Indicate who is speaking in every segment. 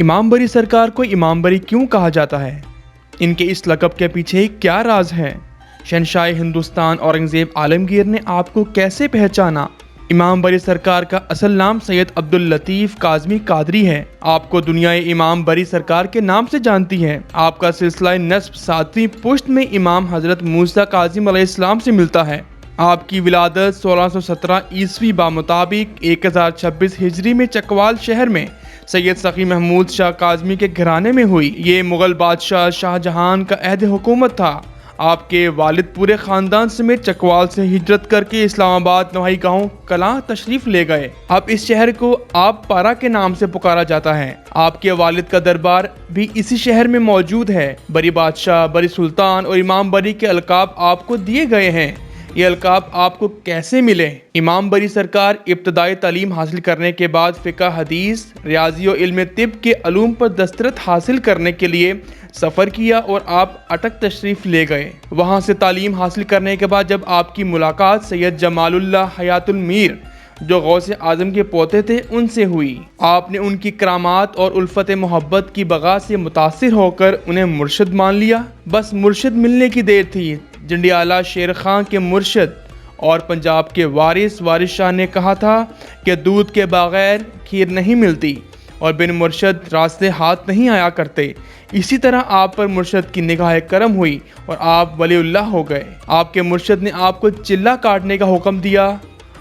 Speaker 1: امام بری سرکار کو امام بری کیوں کہا جاتا ہے؟ ان کے اس لقب کے پیچھے کیا راز ہے؟ شہنشاہ ہندوستان اورنگزیب عالمگیر نے آپ کو کیسے پہچانا؟ امام بری سرکار کا اصل نام سید عبداللطیف کاظمی قادری ہے۔ آپ کو دنیا امام بری سرکار کے نام سے جانتی ہے۔ آپ کا سلسلہ نسب 7ویں پشت میں امام حضرت موسیٰ کاظم علیہ السلام سے ملتا ہے۔ آپ کی ولادت 1617 عیسوی بمطابق 1026 ہجری میں چکوال شہر میں سید سخی محمود شاہ کاظمی کے گھرانے میں ہوئی۔ یہ مغل بادشاہ شاہ جہان کا عہد حکومت تھا۔ آپ کے والد پورے خاندان سمیت چکوال سے ہجرت کر کے اسلام آباد نوائی گاؤں کلاں تشریف لے گئے۔ اب اس شہر کو آپ پارا کے نام سے پکارا جاتا ہے۔ آپ کے والد کا دربار بھی اسی شہر میں موجود ہے۔ بری بادشاہ، بری سلطان اور امام بری کے القاب آپ کو دیے گئے ہیں۔ یہ القاب آپ کو کیسے ملے؟ امام بری سرکار ابتدائی تعلیم حاصل کرنے کے بعد فقہ، حدیث، ریاضی و علم طب کے علوم پر دسترت حاصل کرنے کے لیے سفر کیا اور آپ اٹک تشریف لے گئے۔ وہاں سے تعلیم حاصل کرنے کے بعد جب آپ کی ملاقات سید جمال اللہ حیات المیر جو غوث اعظم کے پوتے تھے ان سے ہوئی، آپ نے ان کی کرامات اور الفت محبت کی بغا سے متاثر ہو کر انہیں مرشد مان لیا۔ بس مرشد ملنے کی دیر تھی۔ جنڈیالہ شیر خان کے مرشد اور پنجاب کے وارث شاہ نے کہا تھا کہ دودھ کے بغیر کھیر نہیں ملتی اور بن مرشد راستے ہاتھ نہیں آیا کرتے۔ اسی طرح آپ پر مرشد کی نگاہ کرم ہوئی اور آپ ولی اللہ ہو گئے۔ آپ کے مرشد نے آپ کو چلہ کاٹنے کا حکم دیا۔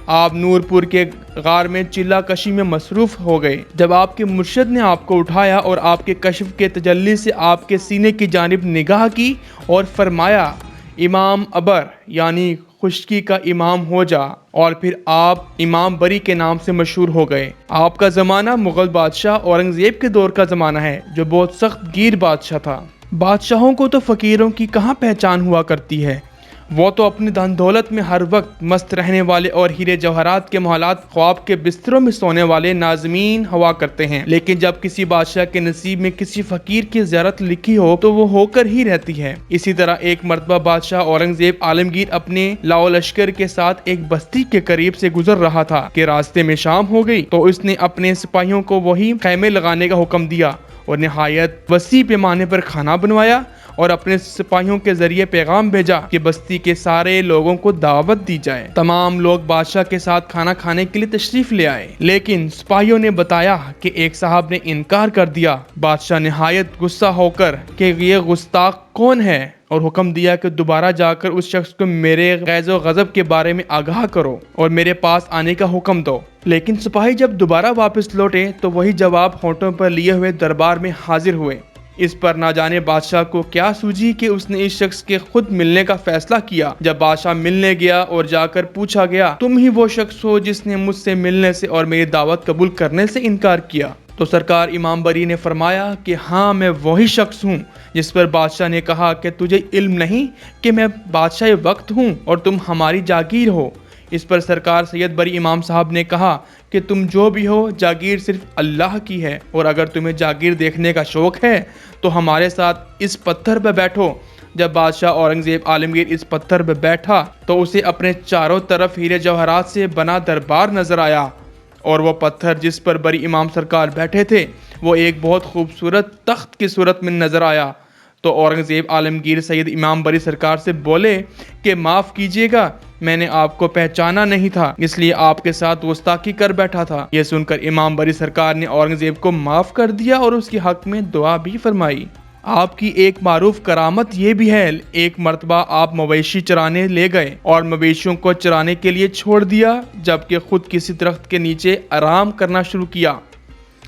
Speaker 1: آپ نورپور کے غار میں چلہ کشی میں مصروف ہو گئے۔ جب آپ کے مرشد نے آپ کو اٹھایا اور آپ کے کشف کے تجلی سے آپ کے سینے کی جانب نگاہ کی اور فرمایا امام ابر یعنی خشکی کا امام ہو جا، اور پھر آپ امام بری کے نام سے مشہور ہو گئے۔ آپ کا زمانہ مغل بادشاہ اورنگزیب کے دور کا زمانہ ہے جو بہت سخت گیر بادشاہ تھا۔ بادشاہوں کو تو فقیروں کی کہاں پہچان ہوا کرتی ہے، وہ تو اپنی دھن دولت میں ہر وقت مست رہنے والے اور ہیرے جواہرات کے محلات خواب کے بستروں میں سونے والے نازمین ہوا کرتے ہیں۔ لیکن جب کسی بادشاہ کے نصیب میں کسی فقیر کی زیارت لکھی ہو تو وہ ہو کر ہی رہتی ہے۔ اسی طرح ایک مرتبہ بادشاہ اورنگزیب عالمگیر اپنے لاؤ لشکر کے ساتھ ایک بستی کے قریب سے گزر رہا تھا کہ راستے میں شام ہو گئی تو اس نے اپنے سپاہیوں کو وہی خیمے لگانے کا حکم دیا اور نہایت وسیع پیمانے پر کھانا بنوایا اور اپنے سپاہیوں کے ذریعے پیغام بھیجا کہ بستی کے سارے لوگوں کو دعوت دی جائے۔ تمام لوگ بادشاہ کے ساتھ کھانا کھانے کے لیے تشریف لے آئے، لیکن سپاہیوں نے بتایا کہ ایک صاحب نے انکار کر دیا۔ بادشاہ نہایت غصہ ہو کر کہ یہ گستاخ کون ہے اور حکم دیا کہ دوبارہ جا کر اس شخص کو میرے غیظ و غضب کے بارے میں آگاہ کرو اور میرے پاس آنے کا حکم دو۔ لیکن سپاہی جب دوبارہ واپس لوٹے تو وہی جواب ہونٹوں پر لیے ہوئے دربار میں حاضر ہوئے۔ اس پر نہ جانے بادشاہ کو کیا سوجی کہ اس نے اس شخص کے خود ملنے کا فیصلہ کیا۔ جب بادشاہ ملنے گیا اور جا کر پوچھا گیا تم ہی وہ شخص ہو جس نے مجھ سے ملنے سے اور میری دعوت قبول کرنے سے انکار کیا، تو سرکار امام بری نے فرمایا کہ ہاں میں وہی شخص ہوں۔ جس پر بادشاہ نے کہا کہ تجھے علم نہیں کہ میں بادشاہ وقت ہوں اور تم ہماری جاگیر ہو؟ اس پر سرکار سید بری امام صاحب نے کہا کہ تم جو بھی ہو جاگیر صرف اللہ کی ہے، اور اگر تمہیں جاگیر دیکھنے کا شوق ہے تو ہمارے ساتھ اس پتھر پہ بیٹھو۔ جب بادشاہ اورنگزیب عالمگیر اس پتھر پہ بیٹھا تو اسے اپنے چاروں طرف ہیرے جواہرات سے بنا دربار نظر آیا، اور وہ پتھر جس پر بری امام سرکار بیٹھے تھے وہ ایک بہت خوبصورت تخت کی صورت میں نظر آیا۔ تو اورنگزیب عالمگیر سید امام بری سرکار سے بولے کہ معاف کیجیے گا، میں نے آپ کو پہچانا نہیں تھا، اس لیے آپ کے ساتھ گستاخی کر بیٹھا تھا۔ یہ سن کر امام بری سرکار نے اورنگزیب کو معاف کر دیا اور اس کے حق میں دعا بھی فرمائی۔ آپ کی ایک معروف کرامت یہ بھی ہے، ایک مرتبہ آپ مویشی چرانے لے گئے اور مویشیوں کو چرانے کے لیے چھوڑ دیا، جبکہ خود کسی درخت کے نیچے آرام کرنا شروع کیا۔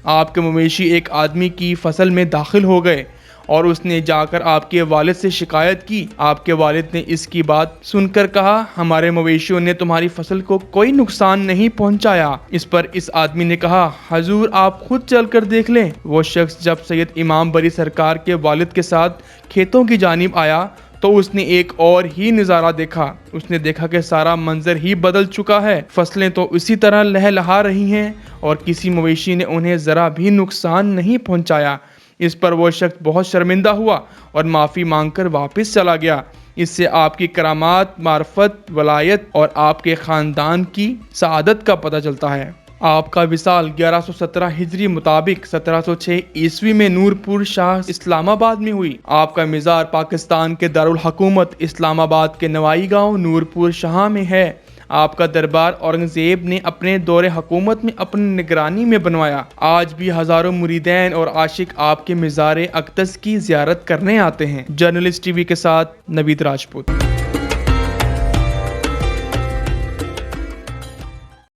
Speaker 1: آپ کے مویشی ایک آدمی کی فصل میں داخل ہو گئے اور اس نے جا کر آپ کے والد سے شکایت کی۔ آپ کے والد نے اس کی بات سن کر کہا ہمارے مویشیوں نے تمہاری فصل کو کوئی نقصان نہیں پہنچایا۔ اس پر اس آدمی نے کہا حضور آپ خود چل کر دیکھ لیں۔ وہ شخص جب سید امام بری سرکار کے والد کے ساتھ کھیتوں کی جانب آیا تو اس نے ایک اور ہی نظارہ دیکھا۔ اس نے دیکھا کہ سارا منظر ہی بدل چکا ہے، فصلیں تو اسی طرح لہلہا رہی ہیں اور کسی مویشی نے انہیں ذرا بھی نقصان نہیں پہنچایا۔ اس پر وہ شخص بہت شرمندہ ہوا اور معافی مانگ کر واپس چلا گیا۔ اس سے آپ کی کرامات، معرفت، ولایت اور آپ کے خاندان کی سعادت کا پتہ چلتا ہے۔ آپ کا وصال 1117 ہجری مطابق 1706 عیسوی میں نورپور شاہ اسلام آباد میں ہوئی۔ آپ کا مزار پاکستان کے دارالحکومت اسلام آباد کے نوائی گاؤں نورپور شاہ میں ہے۔ آپ کا دربار اورنگزیب نے اپنے دور حکومت میں اپنی نگرانی میں بنوایا۔ آج بھی ہزاروں مریدین اور عاشق آپ کے مزار اقدس کی زیارت کرنے آتے ہیں۔ جرنلسٹ ٹی وی کے ساتھ نوید راجپوت۔